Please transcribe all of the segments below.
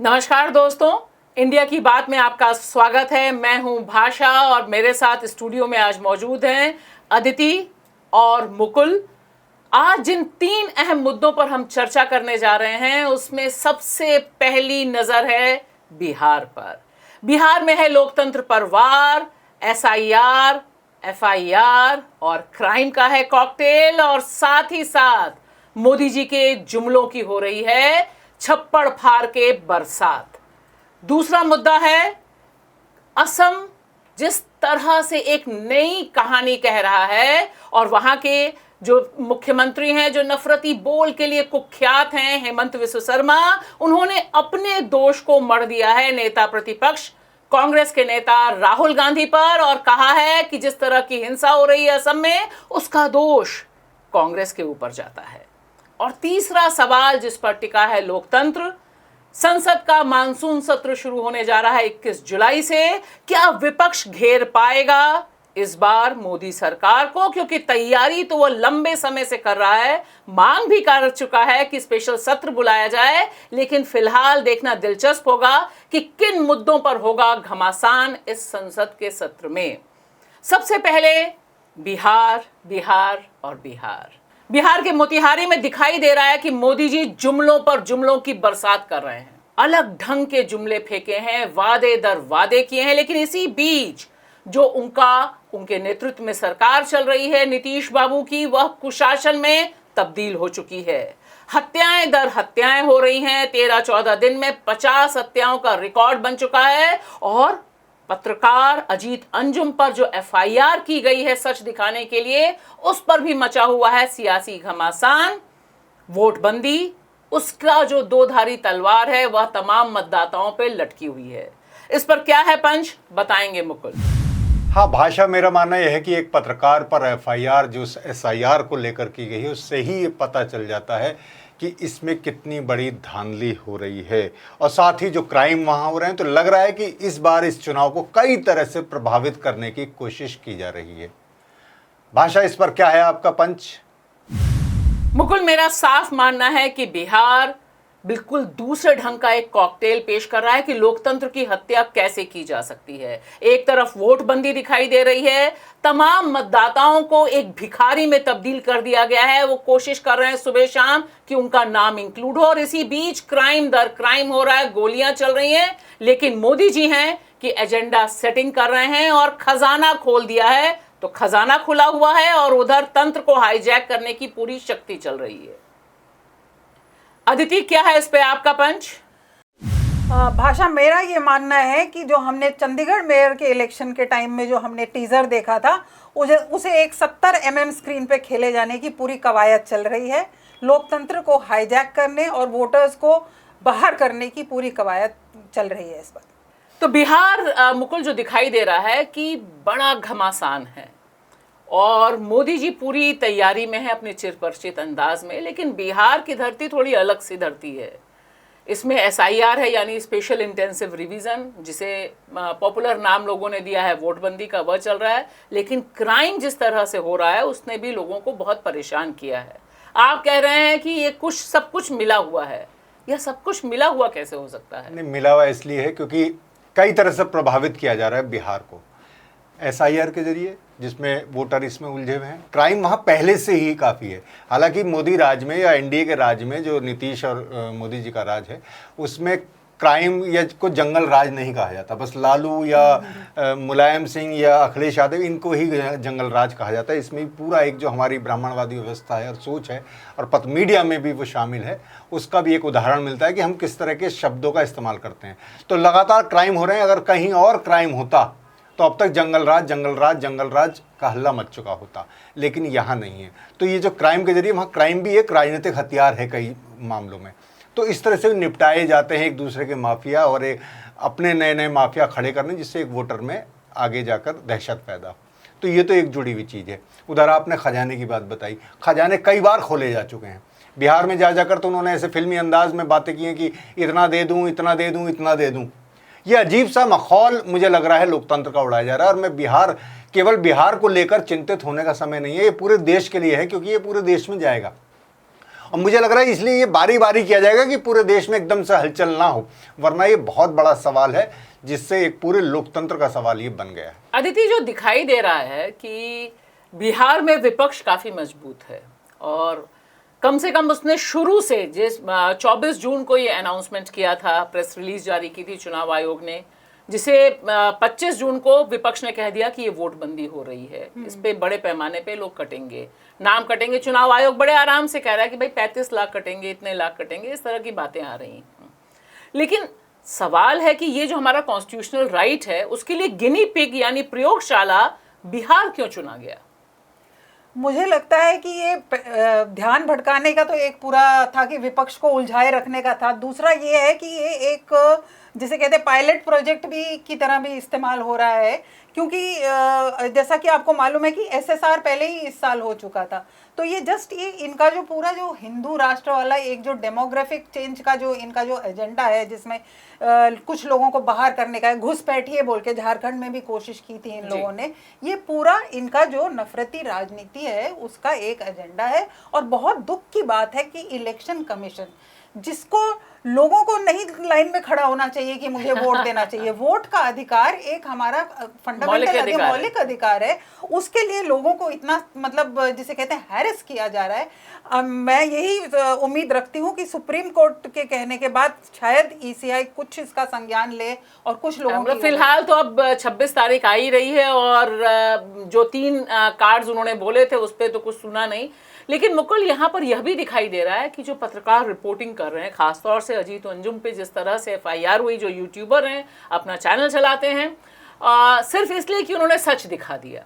नमस्कार दोस्तों, इंडिया की बात में आपका स्वागत है। मैं हूं भाषा और मेरे साथ स्टूडियो में आज मौजूद हैं अदिति और मुकुल। आज जिन 3 अहम मुद्दों पर हम चर्चा करने जा रहे हैं उसमें सबसे पहली नजर है बिहार पर। बिहार में है लोकतंत्र पर वार, एसआईआर, एफआईआर और क्राइम का है कॉकटेल, और साथ ही साथ मोदी जी के जुमलों की हो रही है छप्पड़ फाड़ के बरसात। दूसरा मुद्दा है असम, जिस तरह से एक नई कहानी कह रहा है और वहां के जो मुख्यमंत्री हैं, जो नफरती बोल के लिए कुख्यात हैं, हेमंत विश्व शर्मा, उन्होंने अपने दोष को मढ़ दिया है नेता प्रतिपक्ष कांग्रेस के नेता राहुल गांधी पर और कहा है कि जिस तरह की हिंसा हो रही है असम में, उसका दोष कांग्रेस के ऊपर जाता है। और तीसरा सवाल जिस पर टिका है लोकतंत्र, संसद का मानसून सत्र शुरू होने जा रहा है 21 जुलाई से। क्या विपक्ष घेर पाएगा इस बार मोदी सरकार को? क्योंकि तैयारी तो वो लंबे समय से कर रहा है, मांग भी कर चुका है कि स्पेशल सत्र बुलाया जाए, लेकिन फिलहाल देखना दिलचस्प होगा कि किन मुद्दों पर होगा घमासान इस संसद के सत्र में। सबसे पहले बिहार, बिहार और बिहार। बिहार के मोतिहारी में दिखाई दे रहा है कि मोदी जी जुमलों पर जुमलों की बरसात कर रहे हैं। अलग ढंग के जुमले फेंके हैं, वादे दर वादे किए हैं, लेकिन इसी बीच जो उनके नेतृत्व में सरकार चल रही है नीतीश बाबू की, वह कुशासन में तब्दील हो चुकी है। हत्याएं दर हत्याएं हो रही हैं। 13-14 दिन में 50 हत्याओं का रिकॉर्ड बन चुका है। और पत्रकार अजीत अंजुम पर जो एफआईआर की गई है सच दिखाने के लिए, उस पर भी मचा हुआ है सियासी घमासान। वोटबंदी, उसका जो दोधारी तलवार है वह तमाम मतदाताओं पे लटकी हुई है। इस पर क्या है पंच, बताएंगे मुकुल। हाँ भाषा, मेरा मानना यह है कि एक पत्रकार पर एफआईआर जो एसआईआर को लेकर की गई है, उससे ही ये पता चल जाता है कि इसमें कितनी बड़ी धांधली हो रही है। और साथ ही जो क्राइम वहाँ हो रहे हैं, तो लग रहा है कि इस बार इस चुनाव को कई तरह से प्रभावित करने की कोशिश की जा रही है। भाषा, इस पर क्या है आपका पंच? मुकुल, मेरा साफ मानना है कि बिहार बिल्कुल दूसरे ढंग का एक कॉकटेल पेश कर रहा है कि लोकतंत्र की हत्या कैसे की जा सकती है। एक तरफ वोटबंदी दिखाई दे रही है, तमाम मतदाताओं को एक भिखारी में तब्दील कर दिया गया है। वो कोशिश कर रहे हैं सुबह शाम कि उनका नाम इंक्लूड हो, और इसी बीच क्राइम दर क्राइम हो रहा है, गोलियां चल रही हैं। लेकिन मोदी जी हैं कि एजेंडा सेटिंग कर रहे हैं और खजाना खोल दिया है, तो खजाना खुला हुआ है और उधर तंत्र को हाईजैक करने की पूरी शक्ति चल रही है। अदिति, क्या है इस पे आपका पंच? भाषा, मेरा ये मानना है कि जो हमने चंडीगढ़ मेयर के इलेक्शन के टाइम में जो हमने टीजर देखा था, उसे एक 70 mm स्क्रीन पे खेले जाने की पूरी कवायद चल रही है। लोकतंत्र को हाईजैक करने और वोटर्स को बाहर करने की पूरी कवायद चल रही है इस पर। तो बिहार मुकुल जो दिखाई दे रहा है कि बड़ा घमासान है और मोदी जी पूरी तैयारी में है अपने चिरपरिचित अंदाज में। लेकिन बिहार की धरती थोड़ी अलग सी धरती है। इसमें एसआईआर है, यानी स्पेशल इंटेंसिव रिवीजन, जिसे पॉपुलर नाम लोगों ने दिया है वोटबंदी का, वह चल रहा है। लेकिन क्राइम जिस तरह से हो रहा है उसने भी लोगों को बहुत परेशान किया है। आप कह रहे हैं कि ये सब कुछ मिला हुआ है। यह सब कुछ मिला हुआ कैसे हो सकता है? नहीं, मिला हुआ इसलिए है क्योंकि कई तरह से प्रभावित किया जा रहा है बिहार को एसआईआर के जरिए, जिसमें वोटर इसमें उलझे हुए हैं। क्राइम वहाँ पहले से ही काफ़ी है। हालांकि मोदी राज में या एनडीए के राज में, जो नीतीश और मोदी जी का राज है, उसमें क्राइम या को जंगल राज नहीं कहा जाता। बस लालू या मुलायम सिंह या अखिलेश यादव, इनको ही जंगल राज कहा जाता है। इसमें पूरा एक जो हमारी ब्राह्मणवादी व्यवस्था है और सोच है, और मीडिया में भी वो शामिल है, उसका भी एक उदाहरण मिलता है कि हम किस तरह के शब्दों का इस्तेमाल करते हैं। तो लगातार क्राइम हो रहे हैं। अगर कहीं और क्राइम होता तो अब तक जंगल राज का हल्ला मच चुका होता, लेकिन यहाँ नहीं है। तो ये जो क्राइम के जरिए, वहाँ क्राइम भी एक राजनीतिक हथियार है कई मामलों में। तो इस तरह से निपटाए जाते हैं एक दूसरे के माफिया, और अपने नए नए माफिया खड़े करने, जिससे एक वोटर में आगे जाकर दहशत पैदा हो। तो ये तो एक जुड़ी हुई चीज़ है। उधर आपने खजाने की बात बताई। खजाने कई बार खोले जा चुके हैं बिहार में। जा जाकर तो उन्होंने ऐसे फिल्मी अंदाज में बातें की हैं कि इतना दे दूँ, इतना दे दूँ, इतना दे दूँ। ये अजीब सा माहौल मुझे लग रहा है लोकतंत्र का उड़ाया जा रहा है। और मैं केवल बिहार को लेकर चिंतित होने का समय नहीं है, ये पूरे देश के लिए है, क्योंकि ये पूरे देश में जाएगा। और मुझे लग रहा है इसलिए ये बारी बारी किया जाएगा कि पूरे देश में एकदम से हलचल ना हो, वरना ये बहुत बड़ा सवाल है जिससे एक पूरे लोकतंत्र का सवाल ये बन गया है। अदिति, जो दिखाई दे रहा है कि बिहार में विपक्ष काफी मजबूत है और कम से कम उसने शुरू से जिस 24 जून को ये अनाउंसमेंट किया था, प्रेस रिलीज जारी की थी चुनाव आयोग ने, जिसे 25 जून को विपक्ष ने कह दिया कि ये वोट बंदी हो रही है, इस पे बड़े पैमाने पे लोग कटेंगे, नाम कटेंगे। चुनाव आयोग बड़े आराम से कह रहा है कि भाई 35 लाख कटेंगे, इतने लाख कटेंगे, इस तरह की बातें आ रही हैं। लेकिन सवाल है कि ये जो हमारा कॉन्स्टिट्यूशनल राइट है, उसके लिए गिनी पिग यानी प्रयोगशाला बिहार क्यों चुना गया? मुझे लगता है कि ये ध्यान भटकाने का तो एक पूरा था कि विपक्ष को उलझाए रखने का था। दूसरा ये है कि ये एक जिसे कहते हैं पायलट प्रोजेक्ट भी की तरह भी इस्तेमाल हो रहा है, क्योंकि जैसा कि आपको मालूम है कि एसएसआर पहले ही इस साल हो चुका था। तो ये जस्ट ये इनका जो पूरा जो हिंदू राष्ट्र वाला एक जो डेमोग्राफिक चेंज का जो इनका जो एजेंडा है, जिसमें कुछ लोगों को बाहर करने का है, घुसपैठिए बोल के झारखंड में भी कोशिश की थी इन लोगों ने, ये पूरा इनका जो नफरती राजनीति है उसका एक एजेंडा है। और बहुत दुख की बात है कि इलेक्शन कमीशन, जिसको लोगों को नहीं लाइन में खड़ा होना चाहिए कि मुझे वोट देना चाहिए, वोट का अधिकार एक हमारा फंडामेंटल मौलिक अधिकार है, उसके लिए लोगों को इतना मतलब जिसे कहते हैं हैरेस किया जा रहा है। मैं यही उम्मीद रखती हूँ कि सुप्रीम कोर्ट के कहने के बाद शायद ईसीआई कुछ इसका संज्ञान ले और कुछ लोगों फिलहाल तो अब 26 तारीख आ ही रही है और जो 3 कार्ड्स उन्होंने बोले थे उस पर तो कुछ सुना नहीं। लेकिन मुकुल, यहाँ पर यह भी दिखाई दे रहा है कि जो पत्रकार रिपोर्टिंग कर रहे हैं, खासतौर से अजीत अंजुम पे जिस तरह से एफआईआर हुई, जो यूट्यूबर हैं अपना चैनल चलाते हैं सिर्फ इसलिए कि उन्होंने सच दिखा दिया।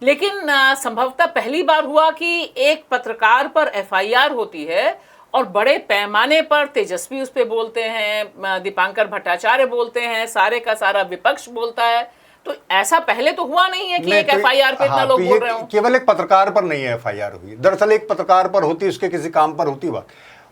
लेकिन संभवतः पहली बार हुआ कि एक पत्रकार पर एफआईआर होती है और बड़े पैमाने पर तेजस्वी उस पर बोलते हैं, दीपांकर भट्टाचार्य बोलते हैं, सारे का सारा विपक्ष बोलता है। तो ऐसा पहले तो हुआ नहीं है कि एक एफआईआर पे इतना लोग बोल रहे हो। केवल एक पत्रकार पर नहीं है एफआईआर हुई, दरअसल एक पत्रकार पर होती, उसके किसी काम पर होती बात।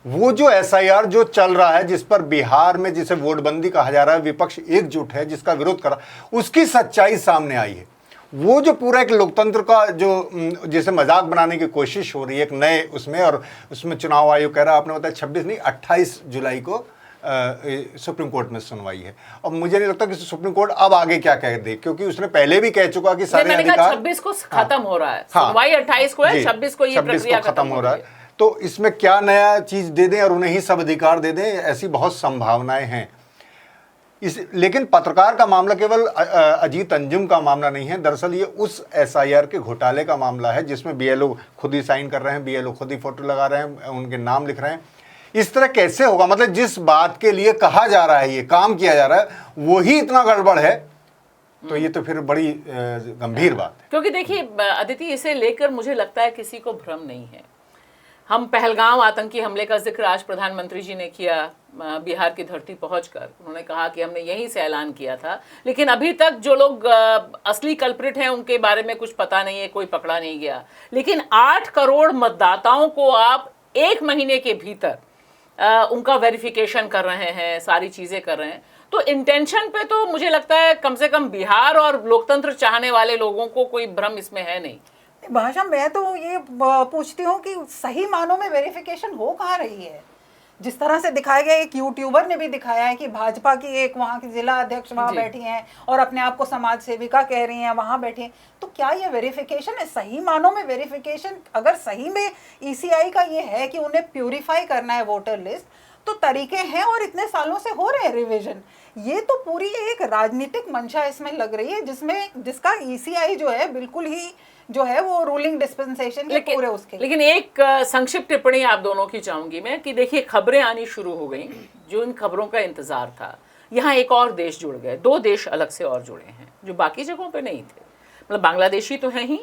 वो जो एसआईआर जो चल रहा है, जिस पर बिहार में जिसे वोटबंदी कहा जा रहा है, विपक्ष एकजुट है, जिसका विरोध करा, उसकी सच्चाई सामने आई है। वो जो पूरा एक लोकतंत्र का जो जिसे मजाक बनाने की कोशिश हो रही है एक नए उसमें, और उसमें चुनाव आयोग कह रहा है, आपने बताया 26 नहीं 28 जुलाई को सुप्रीम कोर्ट में सुनवाई है। और मुझे नहीं लगता कि सुप्रीम कोर्ट अब आगे क्या कह दे, क्योंकि उसने पहले भी कह चुका कि सारे अधिकार 26 को खत्म हो रहा है, सुनवाई 28 को है, 26 को ये प्रक्रिया खत्म हो रहा है। तो इसमें क्या नया चीज दे दें और उन्हें ही सब अधिकार दे दें, ऐसी बहुत संभावनाएं हैं। लेकिन पत्रकार का मामला केवल अजीत अंजुम का मामला नहीं है, दरअसल ये उस एसआईआर के घोटाले का मामला है जिसमें बीएलओ खुद ही साइन कर रहे हैं, बीएलओ खुद ही फोटो लगा रहे हैं, उनके नाम लिख रहे हैं। इस तरह कैसे होगा? मतलब जिस बात के लिए कहा जा रहा है, ये काम किया जा रहा है, वही इतना गड़बड़ है, तो ये तो फिर बड़ी गंभीर बात है। क्योंकि देखिए अदिति, इसे लेकर मुझे लगता है किसी को भ्रम नहीं है। हम पहलगाम आतंकी हमले का जिक्र आज प्रधानमंत्री जी ने किया, बिहार की धरती पहुंचकर उन्होंने कहा कि हमने यहीं से ऐलान किया था, लेकिन अभी तक जो लोग असली कल्प्रिट हैं उनके बारे में कुछ पता नहीं है, कोई पकड़ा नहीं गया। लेकिन 8 करोड़ मतदाताओं को आप 1 महीने के भीतर उनका वेरिफिकेशन कर रहे हैं, सारी चीजें कर रहे हैं, तो इंटेंशन पे तो मुझे लगता है कम से कम बिहार और लोकतंत्र चाहने वाले लोगों को कोई भ्रम इसमें है नहीं। भाषा, मैं तो ये पूछती हूँ कि सही मानों में वेरिफिकेशन हो कहाँ रही है? जिस तरह से दिखाया गया, एक यूट्यूबर ने भी दिखाया है कि भाजपा की एक वहाँ की जिला अध्यक्ष वहाँ बैठी हैं और अपने आप को समाज सेविका कह रही हैं, वहाँ बैठी हैं। तो क्या ये वेरिफिकेशन है? सही मानों में वेरिफिकेशन अगर सही में ईसीआई का ये है कि उन्हें प्यूरिफाई करना है वोटर लिस्ट, तो तरीके हैं और इतने सालों से हो रहे हैं रिवीजन। ये तो पूरी एक राजनीतिक मंशा इसमें लग रही है, जिसका ईसीआई जो है बिल्कुल ही जो है वो रूलिंग डिस्पेंसेशन के पूरे उसके। लेकिन एक संक्षिप्त टिप्पणी आप दोनों की चाहूंगी मैं कि देखिए, खबरें आनी शुरू हो गई, जो इन खबरों का इंतजार था। यहाँ एक और देश जुड़ गए, 2 देश अलग से और जुड़े हैं जो बाकी जगहों पे नहीं थे। मतलब बांग्लादेशी तो हैं ही,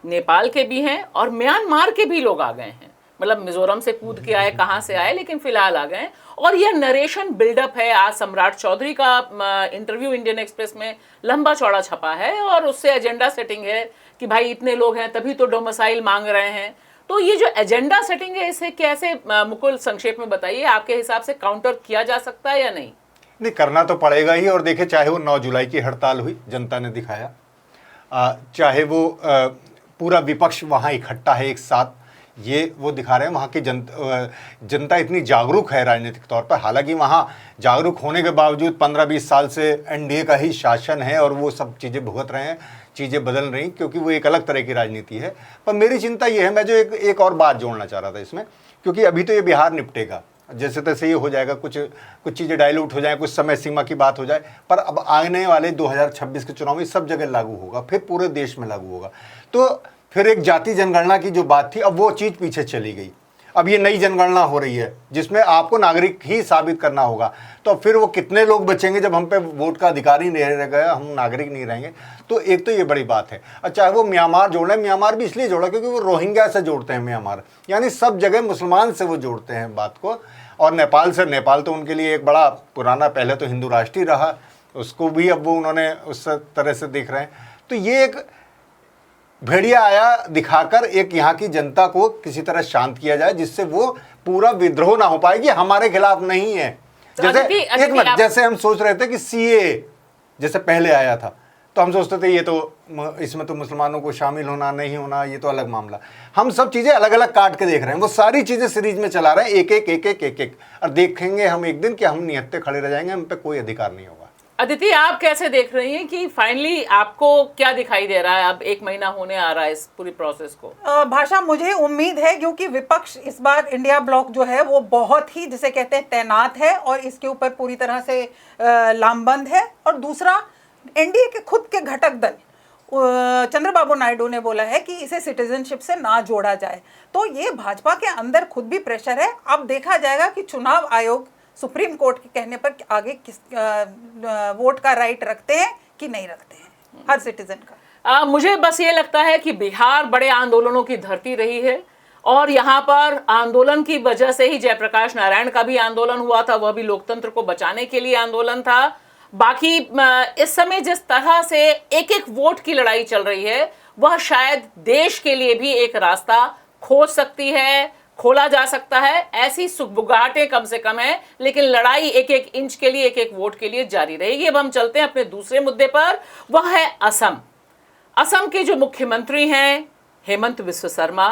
नेपाल के भी हैं और म्यांमार के भी लोग आ गए हैं। मतलब मिजोरम से कूद के आए, कहाँ से आए, लेकिन फिलहाल आ गए। और यह नरेशन बिल्डअप है। आज सम्राट चौधरी का इंटरव्यू इंडियन एक्सप्रेस में लंबा चौड़ा छपा है और उससे एजेंडा सेटिंग है कि भाई इतने लोग हैं तभी तो डोमिसाइल मांग रहे हैं। तो ये जो एजेंडा सेटिंग है, इसे कैसे मुकुल संक्षेप में बताइए, आपके हिसाब से काउंटर किया जा सकता है या नहीं? नहीं, करना तो पड़ेगा ही। और देखिए, चाहे वो 9 जुलाई की हड़ताल हुई, जनता ने दिखाया, चाहे वो पूरा विपक्ष वहाँ इकट्ठा है एक साथ, ये वो दिखा रहे हैं वहाँ की जनता इतनी जागरूक है राजनीतिक तौर पर। हालांकि वहाँ जागरूक होने के बावजूद 15-20 साल से एनडीए का ही शासन है और वो सब चीज़ें भुगत रहे हैं, चीज़ें बदल रही, क्योंकि वो एक अलग तरह की राजनीति है। पर मेरी चिंता ये है, मैं जो एक और बात जोड़ना चाह रहा था इसमें, क्योंकि अभी तो ये बिहार निपटेगा, जैसे तैसे ये हो जाएगा, कुछ चीज़ें डाइल्यूट हो जाए, कुछ समय सीमा की बात हो जाए, पर अब आने वाले 2026 के चुनाव में सब जगह लागू होगा, फिर पूरे देश में लागू होगा। तो फिर एक जाति जनगणना की जो बात थी, अब वो चीज़ पीछे चली गई। अब ये नई जनगणना हो रही है जिसमें आपको नागरिक ही साबित करना होगा। तो फिर वो कितने लोग बचेंगे जब हम पे वोट का अधिकार ही नहीं रह गया, हम नागरिक नहीं रहेंगे। तो एक तो ये बड़ी बात है। अच्छा, वो म्यांमार जोड़ा, म्यांमार भी इसलिए जोड़ा क्योंकि वो रोहिंग्या से जोड़ते हैं म्यांमार, यानी सब जगह मुसलमान से वो जोड़ते हैं बात को। और नेपाल से, नेपाल तो उनके लिए एक बड़ा पुराना, पहले तो हिंदू राष्ट्र ही रहा, उसको भी अब वो उन्होंने उस तरह से देख रहे हैं। तो ये एक भेड़िया आया दिखाकर एक यहाँ की जनता को किसी तरह शांत किया जाए, जिससे वो पूरा विद्रोह ना हो पाए कि हमारे खिलाफ नहीं है। जैसे एक मिनट, जैसे हम सोच रहे थे कि सीए जैसे पहले आया था, तो हम सोचते थे ये तो इसमें तो मुसलमानों को शामिल होना नहीं होना ये तो अलग मामला। हम सब चीजें अलग अलग काट के देख रहे हैं, वो सारी चीजें सीरीज में चला रहे हैं, एक एक एक एक एक एक, और देखेंगे हम एक दिन कि हम निहत्ते खड़े रह जाएंगे, हम पे कोई अधिकार नहीं होगा। अदिति, आप कैसे देख रही हैं कि फाइनली आपको क्या दिखाई दे रहा है? अब 1 महीना होने आ रहा है इस पूरी प्रोसेस को। भाषा, मुझे उम्मीद है क्योंकि विपक्ष इस बार इंडिया ब्लॉक जो है वो बहुत ही, जिसे कहते हैं, तैनात है और इसके ऊपर पूरी तरह से लामबंद है। और दूसरा, एनडीए के खुद के घटक दल चंद्रबाबू नायडू ने बोला है कि इसे सिटीजनशिप से ना जोड़ा जाए। तो ये भाजपा के अंदर खुद भी प्रेशर है। अब देखा जाएगा कि चुनाव आयोग सुप्रीम कोर्ट के कहने पर आगे किस वोट का राइट रखते हैं कि नहीं रखते हैं हर सिटीजन का। मुझे बस ये लगता है कि बिहार बड़े आंदोलनों की धरती रही है और यहाँ पर आंदोलन की वजह से ही जयप्रकाश नारायण का भी आंदोलन हुआ था, वह भी लोकतंत्र को बचाने के लिए आंदोलन था। बाकी इस समय जिस तरह से एक एक वोट की लड़ाई चल रही है, वह शायद देश के लिए भी एक रास्ता खोज सकती है, खोला जा सकता है। ऐसी सुगबुगाहटें कम से कम है, लेकिन लड़ाई एक एक इंच के लिए, एक एक वोट के लिए जारी रहेगी। अब हम चलते हैं अपने दूसरे मुद्दे पर, वह है असम। असम के जो मुख्यमंत्री हैं हेमंत बिस्वा शर्मा,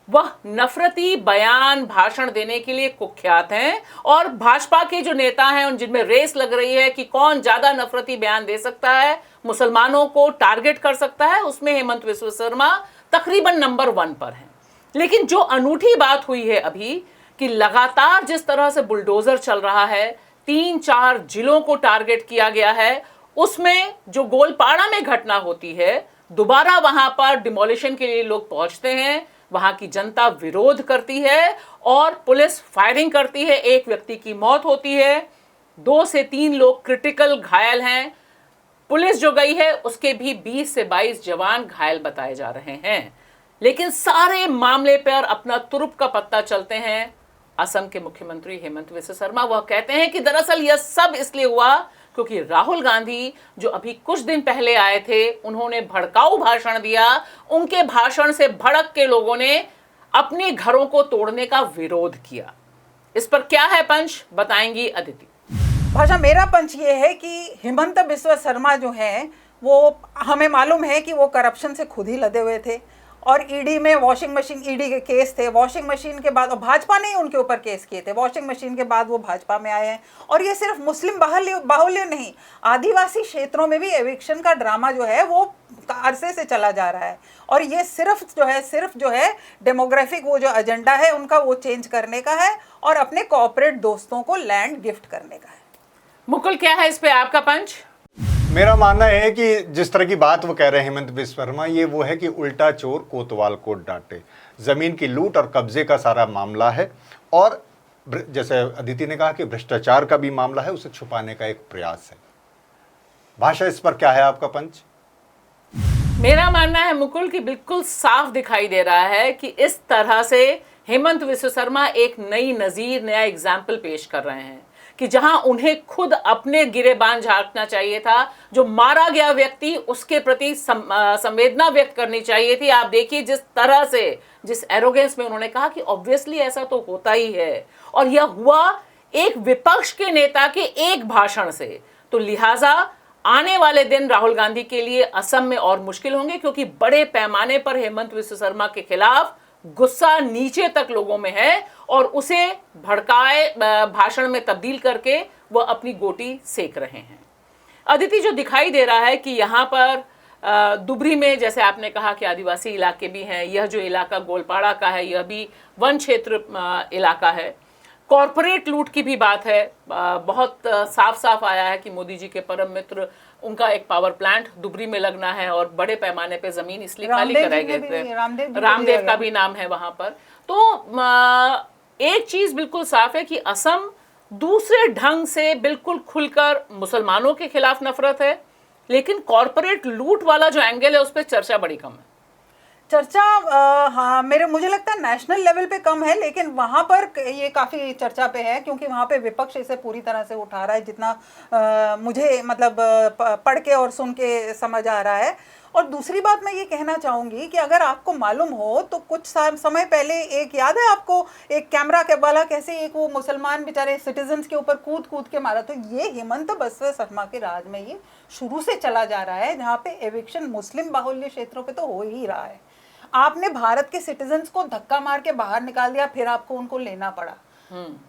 वह नफरती बयान भाषण देने के लिए कुख्यात हैं और भाजपा के जो नेता हैं उन जिनमें रेस लग रही है कि कौन ज्यादा नफरती बयान दे सकता है, मुसलमानों को टारगेट कर सकता है, उसमें हेमंत बिस्वा शर्मा तकरीबन नंबर 1 पर हैं। लेकिन जो अनूठी बात हुई है अभी कि लगातार जिस तरह से बुलडोजर चल रहा है, 3-4 जिलों को टारगेट किया गया है, उसमें जो गोलपाड़ा में घटना होती है, दोबारा वहां पर डिमोलिशन के लिए लोग पहुंचते हैं, वहां की जनता विरोध करती है और पुलिस फायरिंग करती है, एक व्यक्ति की मौत होती है, 2 से 3 लोग क्रिटिकल घायल हैं। पुलिस जो गई है उसके भी 20 से 22 जवान घायल बताए जा रहे हैं। लेकिन सारे मामले पर अपना तुरुप का पत्ता चलते हैं असम के मुख्यमंत्री हेमंत बिस्वा शर्मा। वह कहते हैं कि दरअसल यह सब इसलिए हुआ क्योंकि राहुल गांधी जो अभी कुछ दिन पहले आए थे, उन्होंने भड़काऊ भाषण दिया। उनके भाषण से भड़क के लोगों ने अपने घरों को तोड़ने का विरोध किया। इस पर क्या है पंच, बताएंगी अदिति। भाषा, मेरा पंच ये है कि हेमंत बिस्वा शर्मा जो हैं वो, हमें मालूम है कि वो करप्शन से खुद ही लदे हुए थे और ईडी में वॉशिंग मशीन, ईडी के केस थे, वॉशिंग मशीन के बाद, और भाजपा ने उनके ऊपर केस किए थे, वॉशिंग मशीन के बाद वो भाजपा में आए हैं। और ये सिर्फ मुस्लिम बाहुल्य नहीं, आदिवासी क्षेत्रों में भी एविक्शन का ड्रामा जो है वो अरसे से चला जा रहा है। और ये सिर्फ जो है डेमोग्राफिक वो जो एजेंडा है उनका, वो चेंज करने का है और अपने कॉर्पोरेट दोस्तों को लैंड गिफ्ट करने का है। मुकुल, क्या है इस पे आपका पंच? मेरा मानना है कि जिस तरह की बात वो कह रहे हैं हेमंत बिस्वा शर्मा, ये वो है कि उल्टा चोर कोतवाल को डांटे। जमीन की लूट और कब्जे का सारा मामला है और जैसे अदिति ने कहा कि भ्रष्टाचार का भी मामला है, उसे छुपाने का एक प्रयास है। भाषा, इस पर क्या है आपका पंच? मेरा मानना है मुकुल कि बिल्कुल साफ दिखाई दे रहा है कि इस तरह से हेमंत बिस्वा शर्मा एक नई नजीर, नया एग्जाम्पल पेश कर रहे हैं कि जहां उन्हें खुद अपने गिरेबान झांकना चाहिए था, जो मारा गया व्यक्ति उसके प्रति संवेदना व्यक्त करनी चाहिए थी। आप देखिए जिस तरह से, जिस एरोगेंस में उन्होंने कहा कि ऑब्वियसली ऐसा तो होता ही है, और यह हुआ एक विपक्ष के नेता के एक भाषण से। तो लिहाजा आने वाले दिन राहुल गांधी के लिए असम में और मुश्किल होंगे, क्योंकि बड़े पैमाने पर हेमंत बिस्वा शर्मा के खिलाफ गुस्सा नीचे तक लोगों में है और उसे भड़काए भाषण में तब्दील करके वह अपनी गोटी सेक रहे हैं। अदिति, जो दिखाई दे रहा है कि यहाँ पर दुबरी में, जैसे आपने कहा कि आदिवासी इलाके भी हैं, यह जो इलाका गोलपाड़ा का है यह भी वन क्षेत्र इलाका है। कॉरपोरेट लूट की भी बात है। बहुत साफ साफ आया है कि मोदी जी के परम मित्र, उनका एक पावर प्लांट दुबरी में लगना है और बड़े पैमाने पे जमीन इसलिए खाली कराए गए थे। रामदेव का भी नाम है वहां पर। तो एक चीज बिल्कुल साफ है कि असम दूसरे ढंग से बिल्कुल खुलकर मुसलमानों के खिलाफ नफरत है, लेकिन कॉरपोरेट लूट वाला जो एंगल है उस पर चर्चा बड़ी कम है। चर्चा हाँ, मुझे लगता है नेशनल लेवल पे कम है, लेकिन वहाँ पर ये काफ़ी चर्चा पे है, क्योंकि वहाँ पे विपक्ष इसे पूरी तरह से उठा रहा है, जितना मुझे मतलब पढ़ के और सुन के समझ आ रहा है। और दूसरी बात मैं ये कहना चाहूँगी कि अगर आपको मालूम हो तो कुछ समय पहले एक याद है आपको, एक कैमरा के वाला कैसे एक वो मुसलमान बेचारे सिटीजन्स के ऊपर कूद कूद के मारा। तो ये हेमंत बिस्वा शर्मा के राज में ये शुरू से चला जा रहा है, जहाँ पे एविक्शन मुस्लिम बाहुल्य क्षेत्रों पे तो हो ही रहा है। आपने भारत के सिटीजन्स को धक्का मार के बाहर निकाल दिया, फिर आपको उनको लेना पड़ा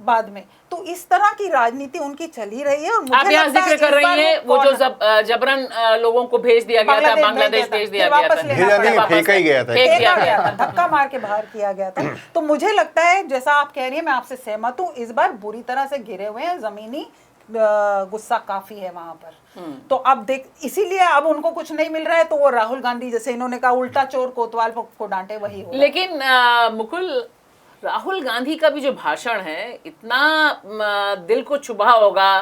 बाद में। तो इस तरह की राजनीति उनकी चल ही रही है। और मुझे आप यहाँ जिक्र कर रही हैं वो जो जबरन लोगों को भेज दिया गया था, बांग्लादेश भेज दिया गया था, फेंका ही गया था, धक्का मार के बाहर किया गया था। तो मुझे लगता है जैसा आप कह रही है, मैं आपसे सहमत हूँ, इस बार बुरी तरह से गिरे हुए हैं, जमीनी गुस्सा काफी है वहां पर। तो अब देख, इसीलिए अब उनको कुछ नहीं मिल रहा है तो वो राहुल गांधी, जैसे इन्होंने कहा, उल्टा चोर कोतवाल को डांटे वही हो। लेकिन मुकुल, राहुल गांधी का भी जो भाषण है इतना दिल को चुभा होगा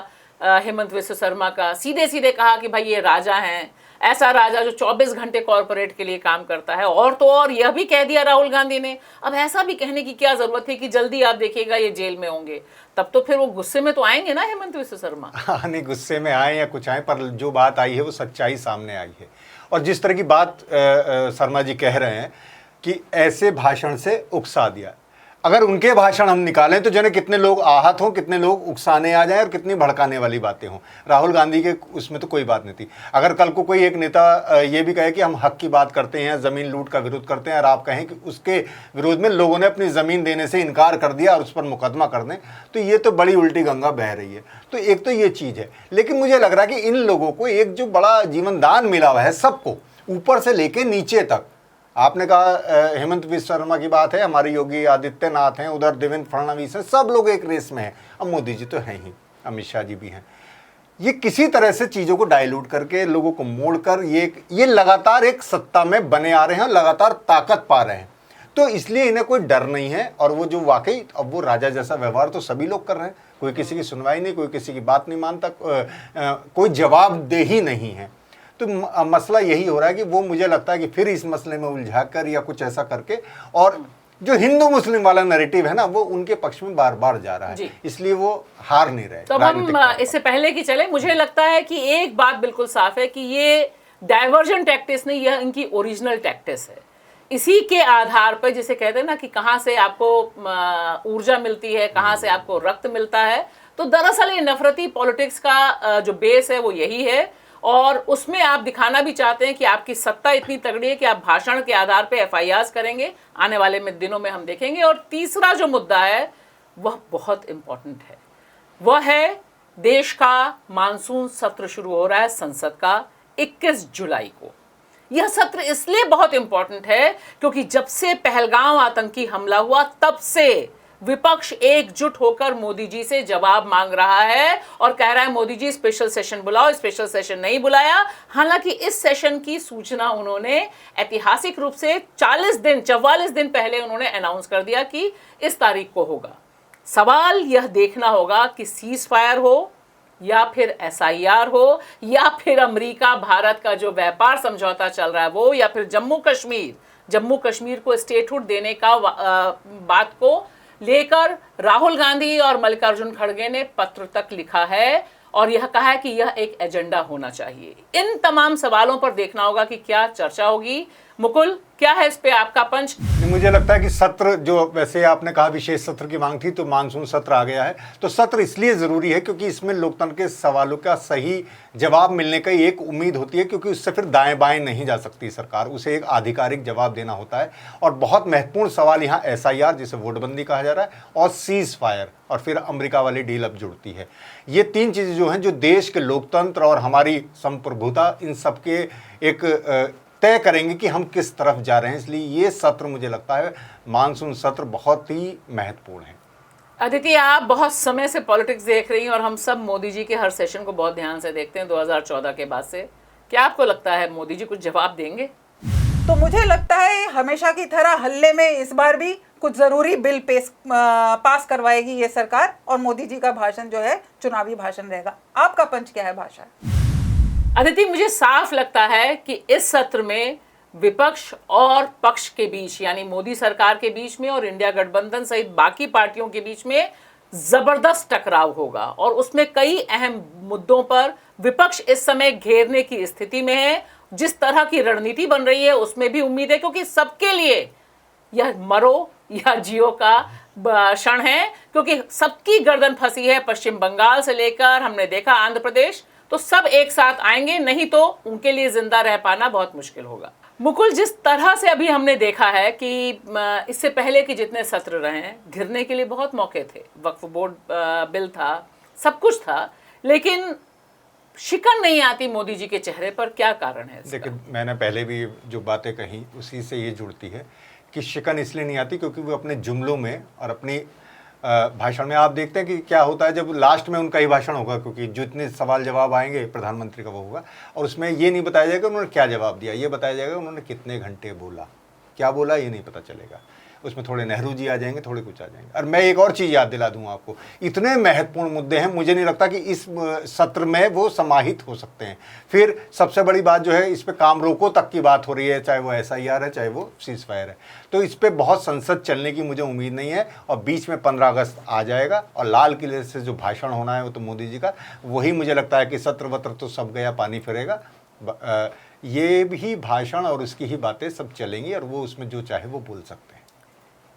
हेमंत बिस्वा शर्मा का। सीधे सीधे कहा कि भाई ये राजा हैं, ऐसा राजा जो 24 घंटे कॉर्पोरेट के लिए काम करता है। और तो और यह भी कह दिया राहुल गांधी ने, अब ऐसा भी कहने की क्या जरूरत है कि जल्दी आप देखिएगा ये जेल में होंगे। तब तो फिर वो गुस्से में तो आएंगे ना हेमंत बिस्वा शर्मा। हाँ, नहीं गुस्से में आए या कुछ आए, पर जो बात आई है वो सच्चाई सामने आई है। और जिस तरह की बात शर्मा जी कह रहे हैं कि ऐसे भाषण से उकसा दिया, अगर उनके भाषण हम निकालें तो जाने कितने लोग आहत हों, कितने लोग उकसाने आ जाएं और कितनी भड़काने वाली बातें हों। राहुल गांधी के उसमें तो कोई बात नहीं थी। अगर कल को कोई एक नेता ये भी कहे कि हम हक की बात करते हैं, ज़मीन लूट का विरोध करते हैं, और आप कहें कि उसके विरोध में लोगों ने अपनी ज़मीन देने से इनकार कर दिया और उस पर मुकदमा कर दें, तो ये तो बड़ी उल्टी गंगा बह रही है। तो एक तो ये चीज़ है। लेकिन मुझे लग रहा है कि इन लोगों को एक जो बड़ा जीवन दान मिला हुआ है, सबको ऊपर से लेके नीचे तक। आपने कहा हेमंत बिस्वा शर्मा की बात है, हमारे योगी आदित्यनाथ हैं, उधर देवेंद्र फडणवीस हैं, सब लोग एक रेस में हैं। अब मोदी जी तो हैं ही, अमित शाह जी भी हैं। ये किसी तरह से चीज़ों को डाइल्यूट करके, लोगों को मोड़कर ये लगातार एक सत्ता में बने आ रहे हैं, लगातार ताकत पा रहे हैं। तो इसलिए इन्हें कोई डर नहीं है। और वो जो वाकई अब वो राजा जैसा व्यवहार तो सभी लोग कर रहे हैं, कोई किसी की सुनवाई नहीं, कोई किसी की बात नहीं मानता, कोई जवाबदेही नहीं है। तो मसला यही हो रहा है कि वो, मुझे लगता है कि फिर इस मसले में उलझा कर या कुछ ऐसा करके, और जो हिंदू मुस्लिम वाला नैरेटिव है ना, वो उनके पक्ष में बार बार जा रहा है, इसलिए वो हार नहीं रहे। तो हम इससे पहले कि चले, मुझे लगता है कि एक बात बिल्कुल साफ है कि ये डाइवर्जन टैक्टिस नहीं, यह इनकी ओरिजिनल टैक्टिस है। इसी के आधार पर, जिसे कहते हैं ना कि कहाँ से आपको ऊर्जा मिलती है, कहाँ से आपको रक्त मिलता है, तो दरअसल ये नफरती पॉलिटिक्स का जो बेस है वो यही है। और उसमें आप दिखाना भी चाहते हैं कि आपकी सत्ता इतनी तगड़ी है कि आप भाषण के आधार पे FIRs करेंगे। आने वाले दिनों में हम देखेंगे। और तीसरा जो मुद्दा है वह बहुत इंपॉर्टेंट है, वह है देश का मानसून सत्र शुरू हो रहा है संसद का 21 जुलाई को। यह सत्र इसलिए बहुत इंपॉर्टेंट है क्योंकि जब से पहलगाम आतंकी हमला हुआ तब से विपक्ष एकजुट होकर मोदी जी से जवाब मांग रहा है और कह रहा है मोदी जी स्पेशल सेशन बुलाओ। स्पेशल सेशन नहीं बुलाया, हालांकि इस सेशन की सूचना उन्होंने ऐतिहासिक रूप से 44 दिन पहले उन्होंने अनाउंस कर दिया कि इस तारीख को होगा। सवाल यह देखना होगा कि सीज फायर हो या फिर SIR हो या फिर अमेरिका भारत का जो व्यापार समझौता चल रहा है वो, या फिर जम्मू कश्मीर को स्टेटहुड देने का बात को लेकर राहुल गांधी और मल्लिकार्जुन खड़गे ने पत्र तक लिखा है और यह कहा है कि यह एक एजेंडा होना चाहिए। इन तमाम सवालों पर देखना होगा कि क्या चर्चा होगी मुकुल, क्या है इस पे आपका पंच? मुझे लगता है कि सत्र, जो वैसे आपने कहा विशेष सत्र की मांग थी, तो मानसून सत्र आ गया है। तो सत्र इसलिए ज़रूरी है क्योंकि इसमें लोकतंत्र के सवालों का सही जवाब मिलने की एक उम्मीद होती है, क्योंकि उससे फिर दाएं बाएं नहीं जा सकती सरकार, उसे एक आधिकारिक जवाब देना होता है। और बहुत महत्वपूर्ण सवाल यहाँ SIR, जिसे वोटबंदी कहा जा रहा है, और सीज फायर, और फिर अमेरिका वाली डील अब जुड़ती है। ये तीन चीज़ें जो हैं, जो देश के लोकतंत्र और हमारी संप्रभुता, इन सबके एक तय करेंगे कि हम किस तरफ जा रहे हैं। इसलिए ये सत्र, मुझे लगता है मानसून सत्र, बहुत ही महत्वपूर्ण है। अदिति, आप बहुत समय से पॉलिटिक्स देख रही हैं और हम सब मोदी जी के हर सेशन को बहुत ध्यान से देखते हैं 2014 के बाद से। क्या आपको लगता है मोदी जी कुछ जवाब देंगे? तो मुझे लगता है हमेशा की तरह हल्ले में इस बार भी कुछ ज़रूरी बिल पास करवाएगी ये सरकार, और मोदी जी का भाषण जो है चुनावी भाषण रहेगा। आपका पंच क्या है भाषा? अदिति, मुझे साफ लगता है कि इस सत्र में विपक्ष और पक्ष के बीच, यानी मोदी सरकार के बीच में और इंडिया गठबंधन सहित बाकी पार्टियों के बीच में जबरदस्त टकराव होगा, और उसमें कई अहम मुद्दों पर विपक्ष इस समय घेरने की स्थिति में है। जिस तरह की रणनीति बन रही है उसमें भी उम्मीद है, क्योंकि सबके लिए यह मरो या जियो का क्षण है, क्योंकि सबकी गर्दन फंसी है। पश्चिम बंगाल से लेकर हमने देखा आंध्र प्रदेश, तो सब एक साथ आएंगे, नहीं तो उनके लिए जिंदा रह पाना बहुत मुश्किल होगा। मुकुल, जिस तरह से अभी हमने देखा है कि इससे पहले कि जितने सत्र रहे हैं, घिरने के लिए बहुत मौके थे। वक्फ बोर्ड बिल था, सब कुछ था, लेकिन शिकन नहीं आती मोदी जी के चेहरे पर। क्या कारण है इसका? देखिए, मैंने पहले भी जो बातें कही उसी से ये जुड़ती है कि शिकन इसलिए नहीं आती क्योंकि वो अपने जुमलों में और अपनी भाषण में, आप देखते हैं कि क्या होता है जब लास्ट में उनका ही भाषण होगा, क्योंकि जितने सवाल जवाब आएंगे प्रधानमंत्री का वो होगा, और उसमें ये नहीं बताया जाएगा उन्होंने क्या जवाब दिया, ये बताया जाएगा उन्होंने कितने घंटे बोला, क्या बोला ये नहीं पता चलेगा। उसमें थोड़े नेहरू जी आ जाएंगे, थोड़े कुछ आ जाएंगे। और मैं एक और चीज़ याद दिला दूँ आपको, इतने महत्वपूर्ण मुद्दे हैं, मुझे नहीं लगता कि इस सत्र में वो समाहित हो सकते हैं। फिर सबसे बड़ी बात जो है, इस पे काम रोको तक की बात हो रही है, चाहे वो SIR है, चाहे वो सीज फायर है। तो इस पे बहुत संसद चलने की मुझे उम्मीद नहीं है, और बीच में 15 अगस्त आ जाएगा, और लाल किले से जो भाषण होना है वो तो मोदी जी का, वही मुझे लगता है कि सत्र वत्र तो सब गया पानी फिरेगा। ये भी भाषण और उसकी ही बातें सब चलेंगी, और वो उसमें जो चाहे वो बोल सकते हैं।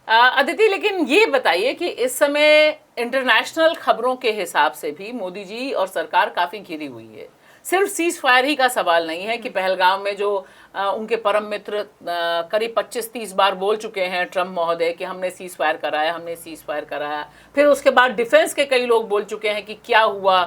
अदिति, लेकिन ये बताइए कि इस समय इंटरनेशनल खबरों के हिसाब से भी मोदी जी और सरकार काफ़ी घिरी हुई है। सिर्फ सीज फायर ही का सवाल नहीं है कि पहलगाम में जो उनके परम मित्र करीब 25-30 बार बोल चुके हैं ट्रम्प महोदय कि हमने सीज फायर कराया, हमने सीज फायर कराया। फिर उसके बाद डिफेंस के कई लोग बोल चुके हैं कि क्या हुआ।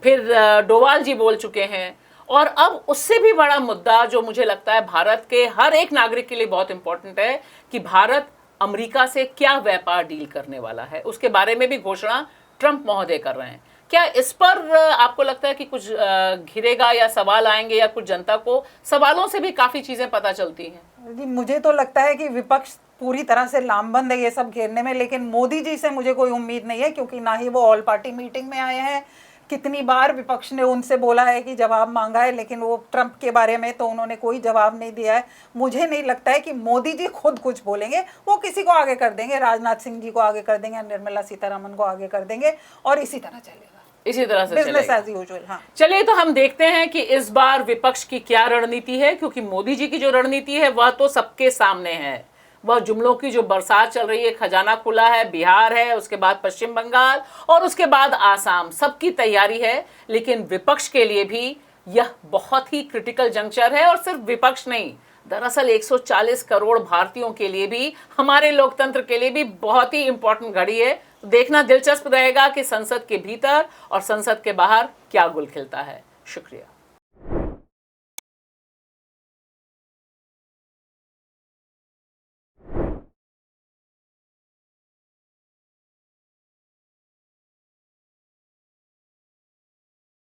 फिर डोवाल जी बोल चुके हैं। और अब उससे भी बड़ा मुद्दा जो मुझे लगता है भारत के हर एक नागरिक के लिए बहुत इंपॉर्टेंट है कि भारत अमेरिका से क्या व्यापार डील करने वाला है, उसके बारे में भी घोषणा ट्रम्प महोदय कर रहे हैं। क्या इस पर आपको लगता है कि कुछ घिरेगा या सवाल आएंगे, या कुछ जनता को सवालों से भी काफ़ी चीज़ें पता चलती हैं? जी, मुझे तो लगता है कि विपक्ष पूरी तरह से लामबंद है ये सब घेरने में, लेकिन मोदी जी से मुझे कोई उम्मीद नहीं है, क्योंकि ना ही वो ऑल पार्टी मीटिंग में आए हैं। कितनी बार विपक्ष ने उनसे बोला है कि जवाब मांगा है, लेकिन वो ट्रंप के बारे में तो उन्होंने कोई जवाब नहीं दिया है। मुझे नहीं लगता है कि मोदी जी खुद कुछ बोलेंगे, वो किसी को आगे कर देंगे, राजनाथ सिंह जी को आगे कर देंगे, निर्मला सीतारमन को आगे कर देंगे, और इसी तरह चलेगा, इसी तरह से बिजनेस एज यूजुअल। हाँ, चलिए, तो हम देखते हैं कि इस बार विपक्ष की क्या रणनीति है, क्योंकि मोदी जी की जो रणनीति है वह तो सबके सामने है। वह जुमलों की जो बरसात चल रही है, खजाना खुला है, बिहार है, उसके बाद पश्चिम बंगाल और उसके बाद आसाम, सबकी तैयारी है। लेकिन विपक्ष के लिए भी यह बहुत ही क्रिटिकल जंक्चर है, और सिर्फ विपक्ष नहीं, दरअसल 140 करोड़ भारतीयों के लिए भी, हमारे लोकतंत्र के लिए भी बहुत ही इंपॉर्टेंट घड़ी है। देखना दिलचस्प रहेगा कि संसद के भीतर और संसद के बाहर क्या गुल खिलता है। शुक्रिया।